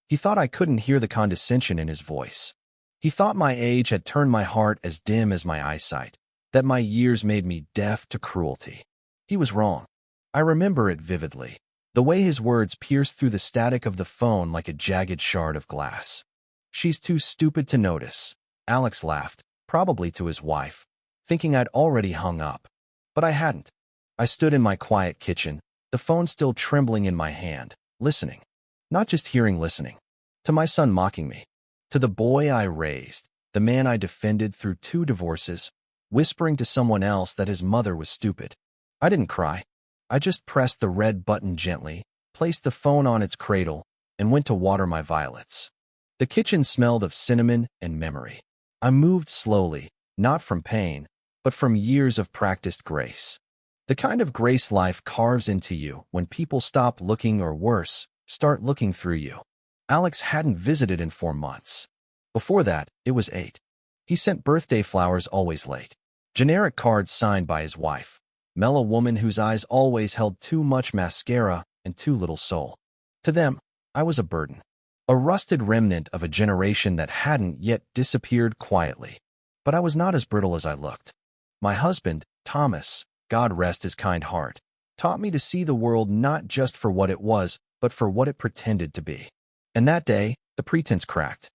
He thought I couldn't hear the condescension in his voice. He thought my age had turned my heart as dim as my eyesight, that my years made me deaf to cruelty. He was wrong. I remember it vividly, the way his words pierced through the static of the phone like a jagged shard of glass. "She's too stupid to notice." Alex laughed, probably to his wife, thinking I'd already hung up. But I hadn't. I stood in my quiet kitchen, the phone still trembling in my hand, listening. Not just listening. To my son mocking me. To the boy I raised, the man I defended through 2 divorces, whispering to someone else that his mother was stupid. I didn't cry. I just pressed the red button gently, placed the phone on its cradle, and went to water my violets. The kitchen smelled of cinnamon and memory. I moved slowly, not from pain, but from years of practiced grace. The kind of grace life carves into you when people stop looking, or worse, start looking through you. Alex hadn't visited in 4 months. Before that, it was 8. He sent birthday flowers always late. Generic cards signed by his wife. Mel, a woman whose eyes always held too much mascara and too little soul. To them, I was a burden. A rusted remnant of a generation that hadn't yet disappeared quietly. But I was not as brittle as I looked. My husband, Thomas, God rest his kind heart, taught me to see the world not just for what it was, but for what it pretended to be. And that day, the pretense cracked.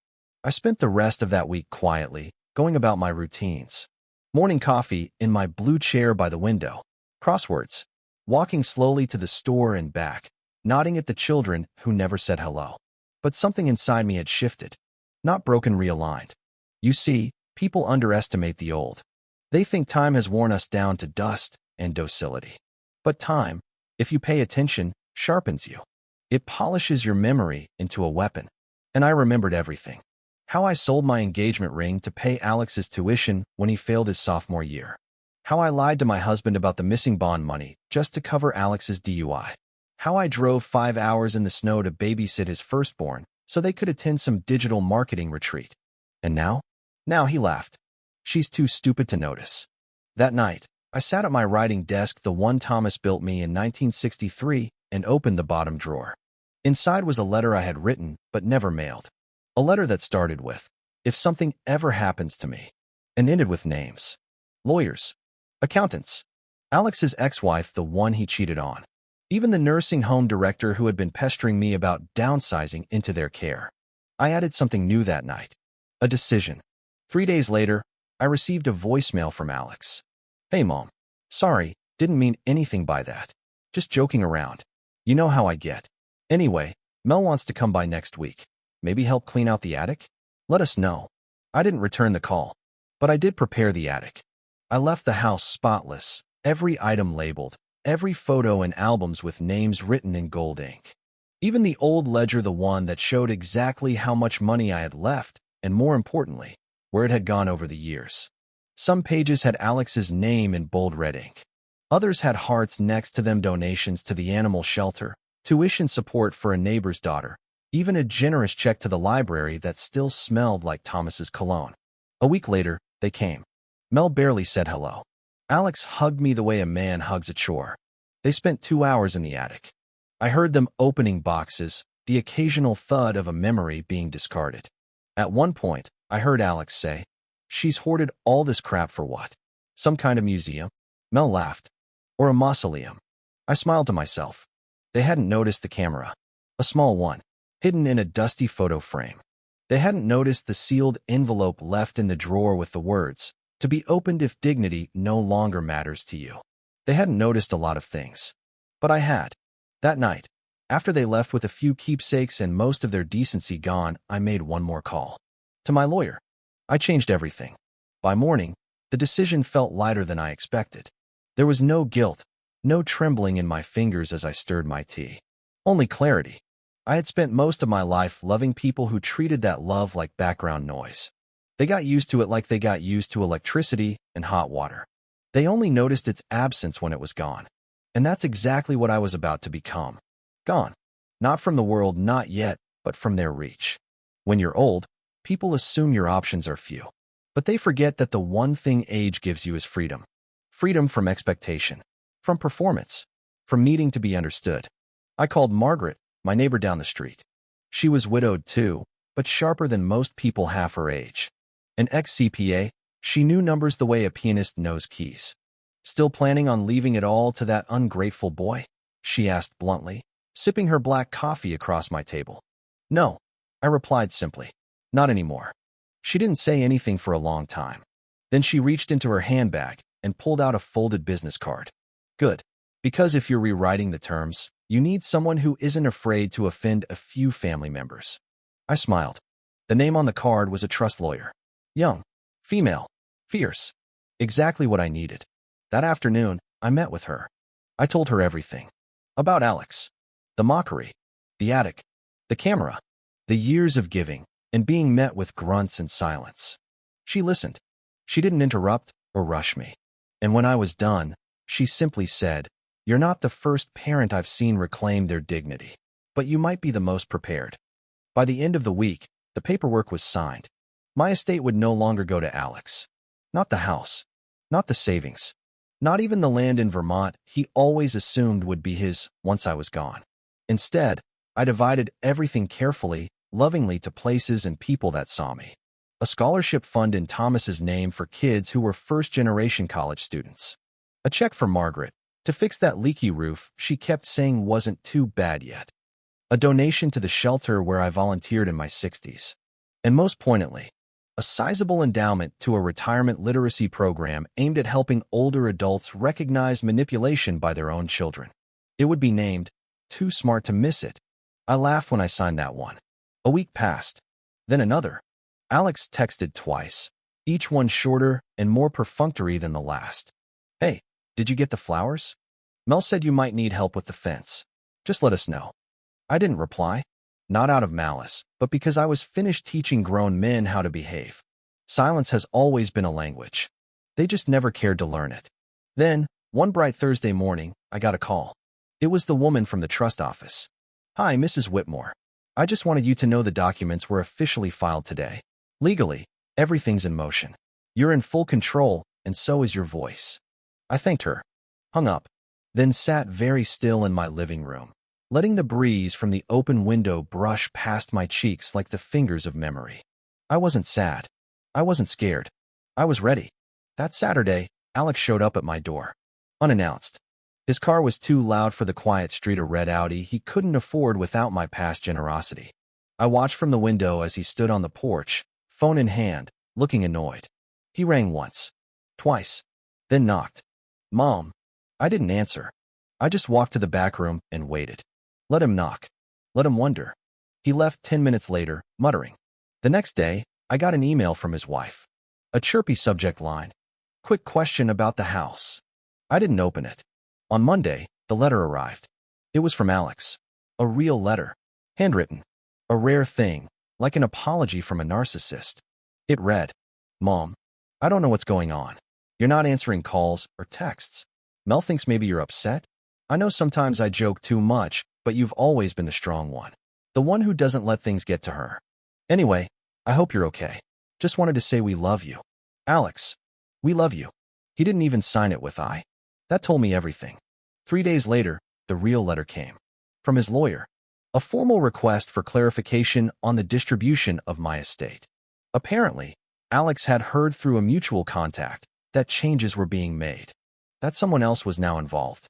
I spent the rest of that week quietly, going about my routines. Morning coffee in my blue chair by the window. Crosswords. Walking slowly to the store and back, nodding at the children who never said hello. But something inside me had shifted. Not broken, realigned. You see, people underestimate the old. They think time has worn us down to dust and docility. But time, if you pay attention, sharpens you. It polishes your memory into a weapon. And I remembered everything. How I sold my engagement ring to pay Alex's tuition when he failed his sophomore year. How I lied to my husband about the missing bond money just to cover Alex's DUI. How I drove 5 hours in the snow to babysit his firstborn so they could attend some digital marketing retreat. And now? Now he laughed. She's too stupid to notice. That night, I sat at my writing desk, the one Thomas built me in 1963, and opened the bottom drawer. Inside was a letter I had written but never mailed. A letter that started with, "If something ever happens to me," and ended with names. Lawyers. Accountants. Alex's ex-wife, the one he cheated on. Even the nursing home director who had been pestering me about downsizing into their care. I added something new that night. A decision. 3 days later, I received a voicemail from Alex. "Hey, Mom. Sorry, didn't mean anything by that. Just joking around. You know how I get. Anyway, Mel wants to come by next week. Maybe help clean out the attic? Let us know." I didn't return the call, but I did prepare the attic. I left the house spotless, every item labeled, every photo and albums with names written in gold ink. Even the old ledger, the one that showed exactly how much money I had left, and more importantly, where it had gone over the years. Some pages had Alex's name in bold red ink. Others had hearts next to them, donations to the animal shelter, tuition support for a neighbor's daughter, even a generous check to the library that still smelled like Thomas's cologne. A week later, they came. Mel barely said hello. Alex hugged me the way a man hugs a chore. They spent 2 hours in the attic. I heard them opening boxes, the occasional thud of a memory being discarded. At one point, I heard Alex say, "She's hoarded all this crap for what? Some kind of museum?" Mel laughed. "Or a mausoleum." I smiled to myself. They hadn't noticed the camera. A small one, hidden in a dusty photo frame. They hadn't noticed the sealed envelope left in the drawer with the words, "To be opened if dignity no longer matters to you." They hadn't noticed a lot of things. But I had. That night, after they left with a few keepsakes and most of their decency gone, I made one more call. To my lawyer. I changed everything. By morning, the decision felt lighter than I expected. There was no guilt, no trembling in my fingers as I stirred my tea. Only clarity. I had spent most of my life loving people who treated that love like background noise. They got used to it like they got used to electricity and hot water. They only noticed its absence when it was gone. And that's exactly what I was about to become. Gone. Not from the world, not yet, but from their reach. When you're old, people assume your options are few. But they forget that the one thing age gives you is freedom. Freedom from expectation. From performance. From needing to be understood. I called Margaret, my neighbor down the street. She was widowed too, but sharper than most people half her age. An ex-CPA, she knew numbers the way a pianist knows keys. Still planning on leaving it all to that ungrateful boy? She asked bluntly, sipping her black coffee across my table. No, I replied simply. Not anymore. She didn't say anything for a long time. Then she reached into her handbag and pulled out a folded business card. Good. Because if you're rewriting the terms, you need someone who isn't afraid to offend a few family members. I smiled. The name on the card was a trust lawyer. Young, female, fierce. Exactly what I needed. That afternoon, I met with her. I told her everything. About Alex. The mockery. The attic. The camera. The years of giving and being met with grunts and silence. She listened. She didn't interrupt or rush me. And when I was done, she simply said, "You're not the first parent I've seen reclaim their dignity, but you might be the most prepared." By the end of the week, the paperwork was signed. My estate would no longer go to Alex. Not the house. Not the savings. Not even the land in Vermont he always assumed would be his once I was gone. Instead, I divided everything carefully, lovingly to places and people that saw me. A scholarship fund in Thomas's name for kids who were first-generation college students. A check for Margaret to fix that leaky roof she kept saying wasn't too bad yet. A donation to the shelter where I volunteered in my 60s. And most poignantly, a sizable endowment to a retirement literacy program aimed at helping older adults recognize manipulation by their own children. It would be named Too Smart to Miss It. I laughed when I signed that one. A week passed. Then another. Alex texted twice, each one shorter and more perfunctory than the last. "Hey, did you get the flowers? Mel said you might need help with the fence. Just let us know." I didn't reply. Not out of malice, but because I was finished teaching grown men how to behave. Silence has always been a language. They just never cared to learn it. Then, one bright Thursday morning, I got a call. It was the woman from the trust office. "Hi, Mrs. Whitmore. I just wanted you to know the documents were officially filed today. Legally, everything's in motion. You're in full control, and so is your voice." I thanked her, hung up, then sat very still in my living room, letting the breeze from the open window brush past my cheeks like the fingers of memory. I wasn't sad. I wasn't scared. I was ready. That Saturday, Alex showed up at my door. Unannounced. His car was too loud for the quiet street, a red Audi he couldn't afford without my past generosity. I watched from the window as he stood on the porch, phone in hand, looking annoyed. He rang once, twice, then knocked. "Mom." I didn't answer. I just walked to the back room and waited. Let him knock. Let him wonder. He left 10 minutes later, muttering. The next day, I got an email from his wife. A chirpy subject line. "Quick question about the house." I didn't open it. On Monday, the letter arrived. It was from Alex. A real letter. Handwritten. A rare thing, like an apology from a narcissist. It read, "Mom, I don't know what's going on. You're not answering calls or texts. Mel thinks maybe you're upset. I know sometimes I joke too much, but you've always been the strong one. The one who doesn't let things get to her. Anyway, I hope you're okay. Just wanted to say we love you. Alex, we love you." He didn't even sign it with I. That told me everything. 3 days later, the real letter came. From his lawyer. A formal request for clarification on the distribution of my estate. Apparently, Alex had heard through a mutual contact that changes were being made. That someone else was now involved.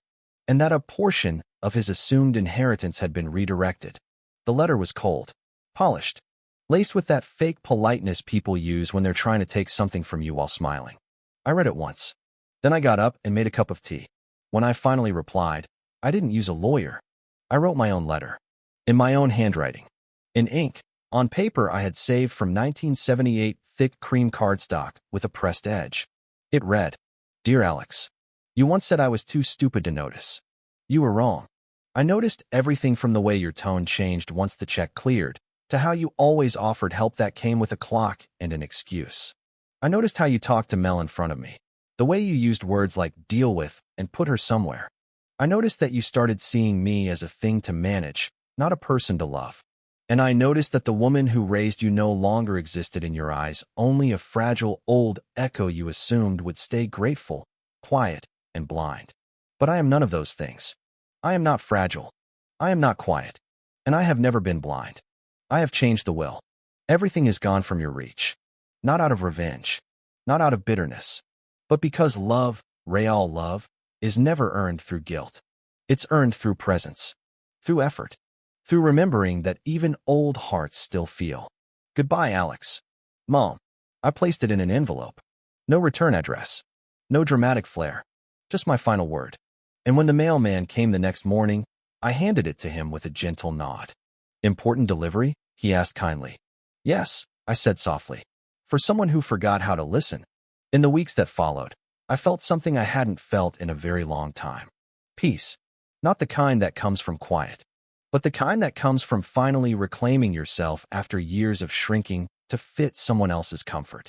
And that a portion of his assumed inheritance had been redirected. The letter was cold, polished, laced with that fake politeness people use when they're trying to take something from you while smiling. I read it once. Then I got up and made a cup of tea. When I finally replied, I didn't use a lawyer. I wrote my own letter. In my own handwriting. In ink. On paper I had saved from 1978 thick cream cardstock with a pressed edge. It read, "Dear Alex, you once said I was too stupid to notice. You were wrong. I noticed everything from the way your tone changed once the check cleared, to how you always offered help that came with a clock and an excuse. I noticed how you talked to Mel in front of me. The way you used words like deal with and put her somewhere. I noticed that you started seeing me as a thing to manage, not a person to love. And I noticed that the woman who raised you no longer existed in your eyes, only a fragile old echo you assumed would stay grateful, quiet, and blind. But I am none of those things. I am not fragile. I am not quiet. And I have never been blind. I have changed the will. Everything is gone from your reach. Not out of revenge, not out of bitterness, but because love, real love, is never earned through guilt. It's earned through presence, through effort, through remembering that even old hearts still feel. Goodbye, Alex. Mom. I placed it in an envelope. No return address. No dramatic flair. Just my final word. And when the mailman came the next morning, I handed it to him with a gentle nod. Important delivery? He asked kindly. Yes, I said softly. For someone who forgot how to listen. In the weeks that followed, I felt something I hadn't felt in a very long time. Peace. Not the kind that comes from quiet, but the kind that comes from finally reclaiming yourself after years of shrinking to fit someone else's comfort.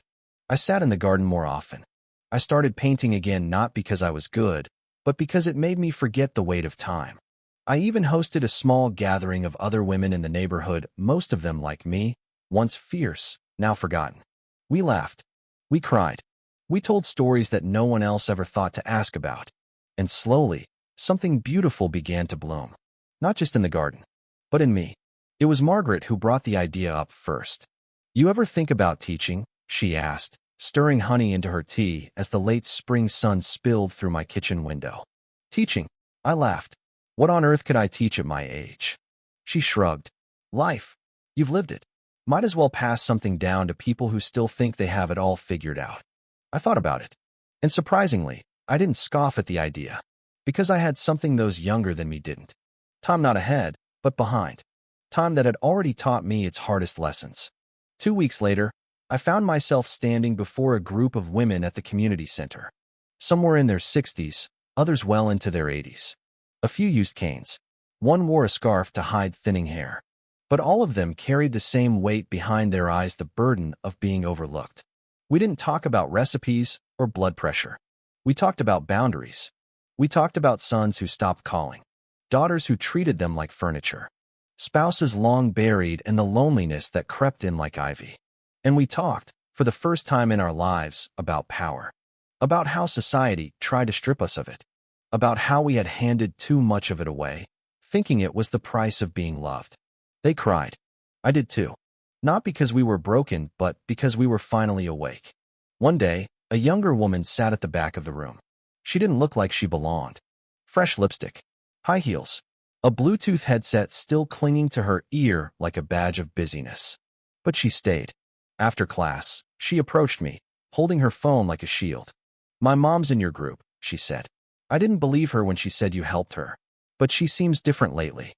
I sat in the garden more often. I started painting again not because I was good, but because it made me forget the weight of time. I even hosted a small gathering of other women in the neighborhood, most of them like me, once fierce, now forgotten. We laughed. We cried. We told stories that no one else ever thought to ask about. And slowly, something beautiful began to bloom. Not just in the garden, but in me. It was Margaret who brought the idea up first. You ever think about teaching? She asked, stirring honey into her tea as the late spring sun spilled through my kitchen window. Teaching? I laughed. What on earth could I teach at my age? She shrugged. Life. You've lived it. Might as well pass something down to people who still think they have it all figured out. I thought about it. And surprisingly, I didn't scoff at the idea. Because I had something those younger than me didn't. Time not ahead, but behind. Time that had already taught me its hardest lessons. 2 weeks later, I found myself standing before a group of women at the community center. Some were in their 60s, others well into their 80s. A few used canes. One wore a scarf to hide thinning hair. But all of them carried the same weight behind their eyes, the burden of being overlooked. We didn't talk about recipes or blood pressure. We talked about boundaries. We talked about sons who stopped calling, daughters who treated them like furniture, spouses long buried, and the loneliness that crept in like ivy. And we talked, for the first time in our lives, about power, about how society tried to strip us of it, about how we had handed too much of it away, thinking it was the price of being loved. They cried. I did too. Not because we were broken, but because we were finally awake. One day, a younger woman sat at the back of the room. She didn't look like she belonged. Fresh lipstick, high heels, a Bluetooth headset still clinging to her ear like a badge of busyness. But she stayed. After class, she approached me, holding her phone like a shield. My mom's in your group, she said. I didn't believe her when she said you helped her. But she seems different lately.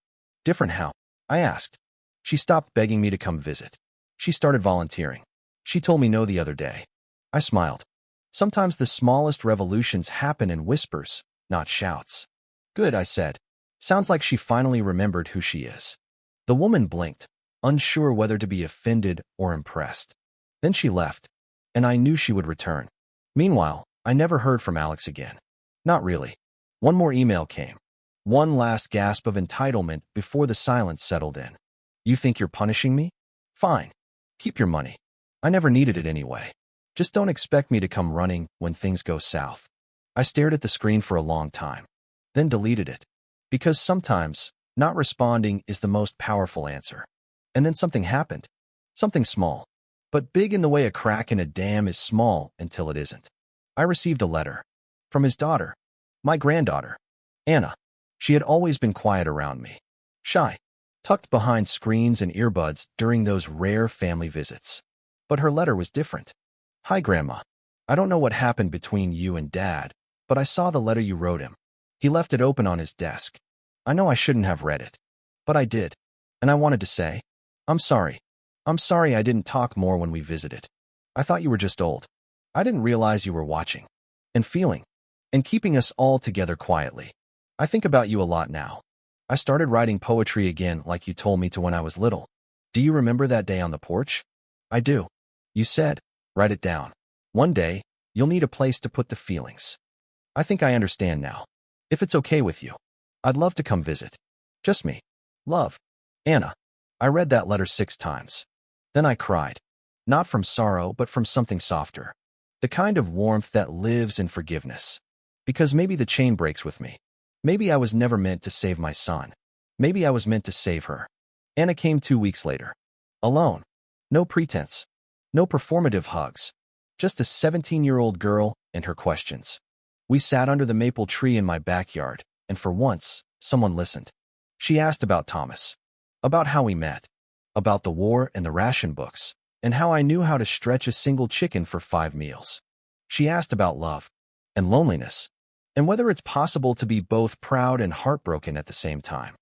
Different how? I asked. She stopped begging me to come visit. She started volunteering. She told me no the other day. I smiled. Sometimes the smallest revolutions happen in whispers, not shouts. Good, I said. Sounds like she finally remembered who she is. The woman blinked, unsure whether to be offended or impressed. Then she left, and I knew she would return. Meanwhile, I never heard from Alex again. Not really. One more email came. One last gasp of entitlement before the silence settled in. You think you're punishing me? Fine. Keep your money. I never needed it anyway. Just don't expect me to come running when things go south. I stared at the screen for a long time, then deleted it. Because sometimes, not responding is the most powerful answer. And then something happened. Something small, but big in the way a crack in a dam is small until it isn't. I received a letter. From his daughter. My granddaughter. Anna. She had always been quiet around me. Shy. Tucked behind screens and earbuds during those rare family visits. But her letter was different. Hi, Grandma. I don't know what happened between you and Dad, but I saw the letter you wrote him. He left it open on his desk. I know I shouldn't have read it, but I did. And I wanted to say, I'm sorry. I'm sorry I didn't talk more when we visited. I thought you were just old. I didn't realize you were watching and feeling and keeping us all together quietly. I think about you a lot now. I started writing poetry again like you told me to when I was little. Do you remember that day on the porch? I do. You said, write it down. One day, you'll need a place to put the feelings. I think I understand now. If it's okay with you, I'd love to come visit. Just me. Love. Anna. I read that letter 6 times. Then I cried. Not from sorrow, but from something softer. The kind of warmth that lives in forgiveness. Because maybe the chain breaks with me. Maybe I was never meant to save my son. Maybe I was meant to save her. Anna came 2 weeks later. Alone. No pretense. No performative hugs. Just a 17-year-old girl and her questions. We sat under the maple tree in my backyard, and for once, someone listened. She asked about Thomas. About how we met. About the war and the ration books, and how I knew how to stretch a single chicken for 5 meals. She asked about love and loneliness, and whether it's possible to be both proud and heartbroken at the same time.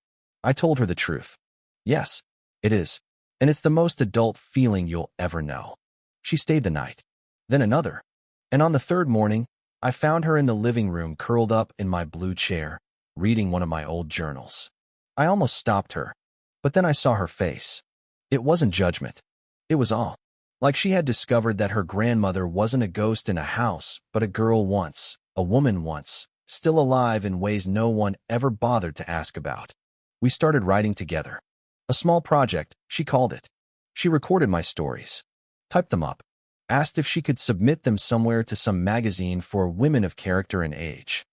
I told her the truth. Yes, it is, and it's the most adult feeling you'll ever know. She stayed the night, then another, and on the third morning, I found her in the living room curled up in my blue chair, reading one of my old journals. I almost stopped her, but then I saw her face. It wasn't judgment. It was awe. Like she had discovered that her grandmother wasn't a ghost in a house, but a girl once, a woman once, still alive in ways no one ever bothered to ask about. We started writing together. A small project, she called it. She recorded my stories, typed them up, asked if she could submit them somewhere to some magazine for women of character and age.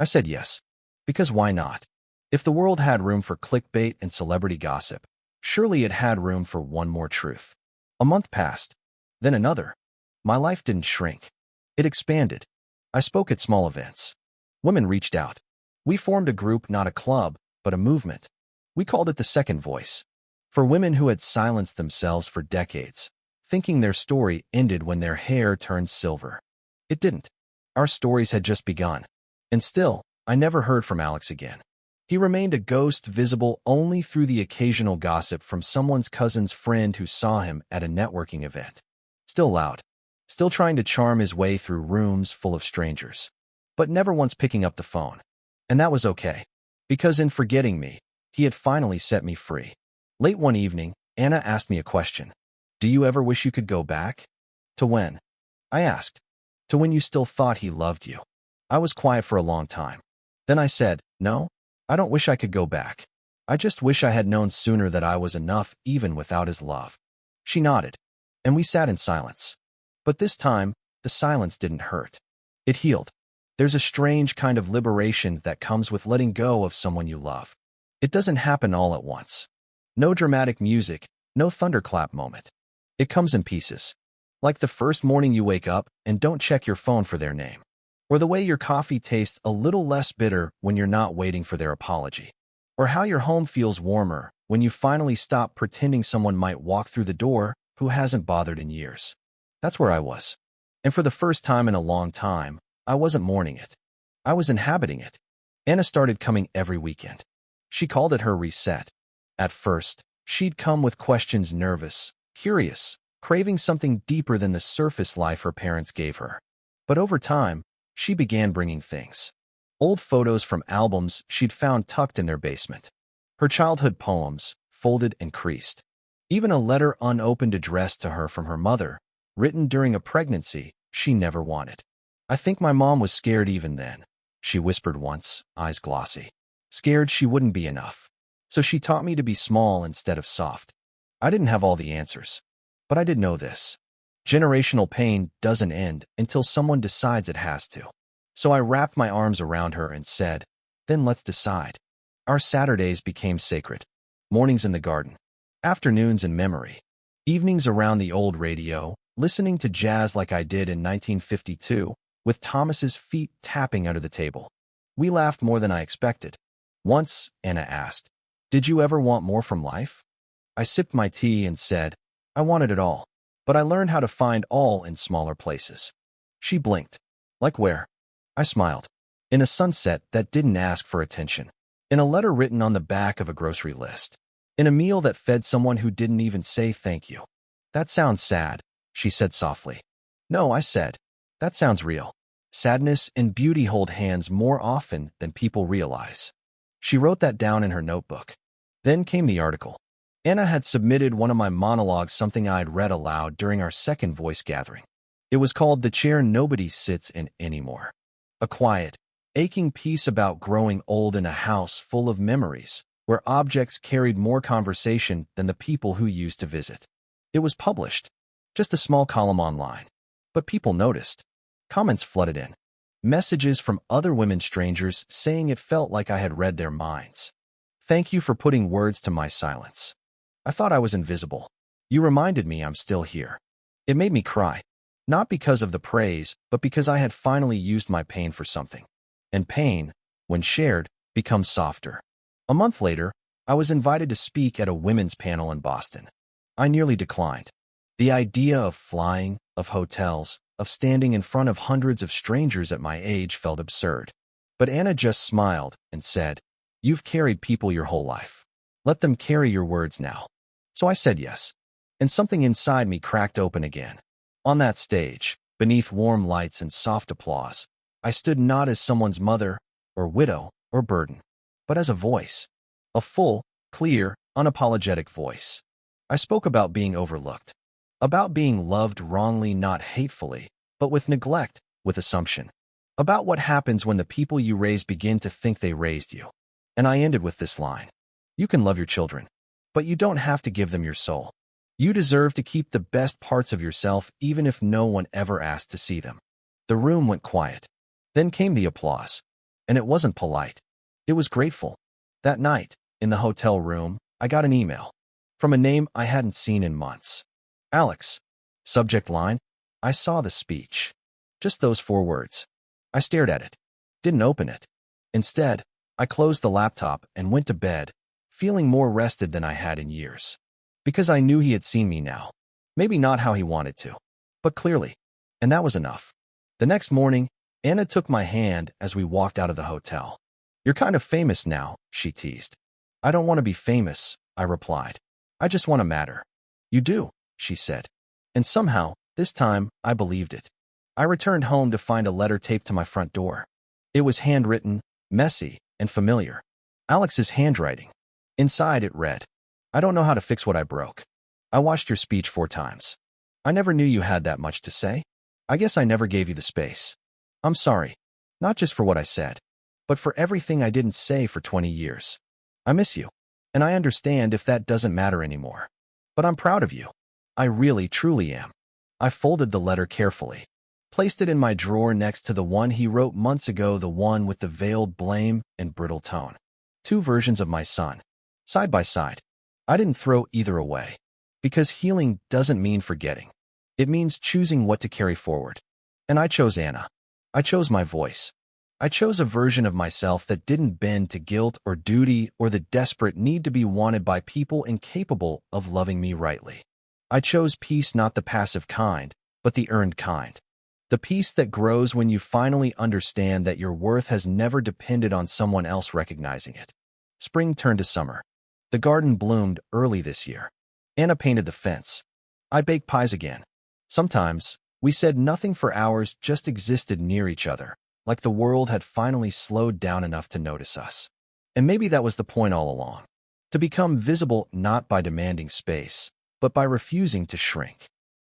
I said yes, because why not? If the world had room for clickbait and celebrity gossip, surely it had room for one more truth. A month passed, then another. My life didn't shrink. It expanded. I spoke at small events. Women reached out. We formed a group, not a club, but a movement. We called it the Second Voice. For women who had silenced themselves for decades, thinking their story ended when their hair turned silver. It didn't. Our stories had just begun. And still, I never heard from Alex again. He remained a ghost, visible only through the occasional gossip from someone's cousin's friend who saw him at a networking event. Still loud. Still trying to charm his way through rooms full of strangers. But never once picking up the phone. And that was okay. Because in forgetting me, he had finally set me free. Late one evening, Anna asked me a question. Do you ever wish you could go back? To when? I asked. To when you still thought he loved you. I was quiet for a long time. Then I said, no, I don't wish I could go back. I just wish I had known sooner that I was enough even without his love. She nodded, and we sat in silence. But this time, the silence didn't hurt. It healed. There's a strange kind of liberation that comes with letting go of someone you love. It doesn't happen all at once. No dramatic music, no thunderclap moment. It comes in pieces. Like the first morning you wake up and don't check your phone for their name. Or the way your coffee tastes a little less bitter when you're not waiting for their apology. Or how your home feels warmer when you finally stop pretending someone might walk through the door who hasn't bothered in years. That's where I was. And for the first time in a long time, I wasn't mourning it. I was inhabiting it. Anna started coming every weekend. She called it her reset. At first, she'd come with questions, nervous, curious, craving something deeper than the surface life her parents gave her. But over time, she began bringing things. Old photos from albums she'd found tucked in their basement. Her childhood poems, folded and creased. Even a letter unopened addressed to her from her mother, written during a pregnancy she never wanted. I think my mom was scared even then, she whispered once, eyes glossy. Scared she wouldn't be enough. So she taught me to be small instead of soft. I didn't have all the answers. But I did know this. Generational pain doesn't end until someone decides it has to. So I wrapped my arms around her and said, then let's decide. Our Saturdays became sacred. Mornings in the garden. Afternoons in memory. Evenings around the old radio, listening to jazz like I did in 1952, with Thomas's feet tapping under the table. We laughed more than I expected. Once, Anna asked, did you ever want more from life? I sipped my tea and said, I wanted it all. But I learned how to find all in smaller places. She blinked. Like where? I smiled. In a sunset that didn't ask for attention. In a letter written on the back of a grocery list. In a meal that fed someone who didn't even say thank you. That sounds sad, she said softly. No, I said. That sounds real. Sadness and beauty hold hands more often than people realize. She wrote that down in her notebook. Then came the article. Anna had submitted one of my monologues, something I'd read aloud during our second voice gathering. It was called The Chair Nobody Sits in Anymore. A quiet, aching piece about growing old in a house full of memories, where objects carried more conversation than the people who used to visit. It was published. Just a small column online. But people noticed. Comments flooded in. Messages from other women strangers saying it felt like I had read their minds. Thank you for putting words to my silence. I thought I was invisible. You reminded me I'm still here. It made me cry. Not because of the praise, but because I had finally used my pain for something. And pain, when shared, becomes softer. A month later, I was invited to speak at a women's panel in Boston. I nearly declined. The idea of flying, of hotels, of standing in front of hundreds of strangers at my age felt absurd. But Anna just smiled and said, "You've carried people your whole life. Let them carry your words now." So I said yes. And something inside me cracked open again. On that stage, beneath warm lights and soft applause, I stood not as someone's mother, or widow, or burden, but as a voice. A full, clear, unapologetic voice. I spoke about being overlooked. About being loved wrongly, not hatefully, but with neglect, with assumption. About what happens when the people you raise begin to think they raised you. And I ended with this line. You can love your children, but you don't have to give them your soul. You deserve to keep the best parts of yourself even if no one ever asked to see them. The room went quiet. Then came the applause. And it wasn't polite. It was grateful. That night, in the hotel room, I got an email. From a name I hadn't seen in months. Alex. Subject line. I saw the speech. Just those 4 words. I stared at it. Didn't open it. Instead, I closed the laptop and went to bed, feeling more rested than I had in years. Because I knew he had seen me now. Maybe not how he wanted to, but clearly. And that was enough. The next morning, Anna took my hand as we walked out of the hotel. You're kind of famous now, she teased. I don't want to be famous, I replied. I just want to matter. You do, she said. And somehow, this time, I believed it. I returned home to find a letter taped to my front door. It was handwritten, messy, and familiar. Alex's handwriting. Inside it read, I don't know how to fix what I broke. I watched your speech 4 times. I never knew you had that much to say. I guess I never gave you the space. I'm sorry, not just for what I said, but for everything I didn't say for 20 years. I miss you, and I understand if that doesn't matter anymore. But I'm proud of you. I really, truly am. I folded the letter carefully, placed it in my drawer next to the one he wrote months ago, the one with the veiled blame and brittle tone. 2 versions of my son, side by side. I didn't throw either away, because healing doesn't mean forgetting. It means choosing what to carry forward. And I chose Anna. I chose my voice. I chose a version of myself that didn't bend to guilt or duty or the desperate need to be wanted by people incapable of loving me rightly. I chose peace, not the passive kind, but the earned kind. The peace that grows when you finally understand that your worth has never depended on someone else recognizing it. Spring turned to summer. The garden bloomed early this year. Anna painted the fence. I baked pies again. Sometimes, we said nothing for hours, just existed near each other, like the world had finally slowed down enough to notice us. And maybe that was the point all along. To become visible not by demanding space, but by refusing to shrink.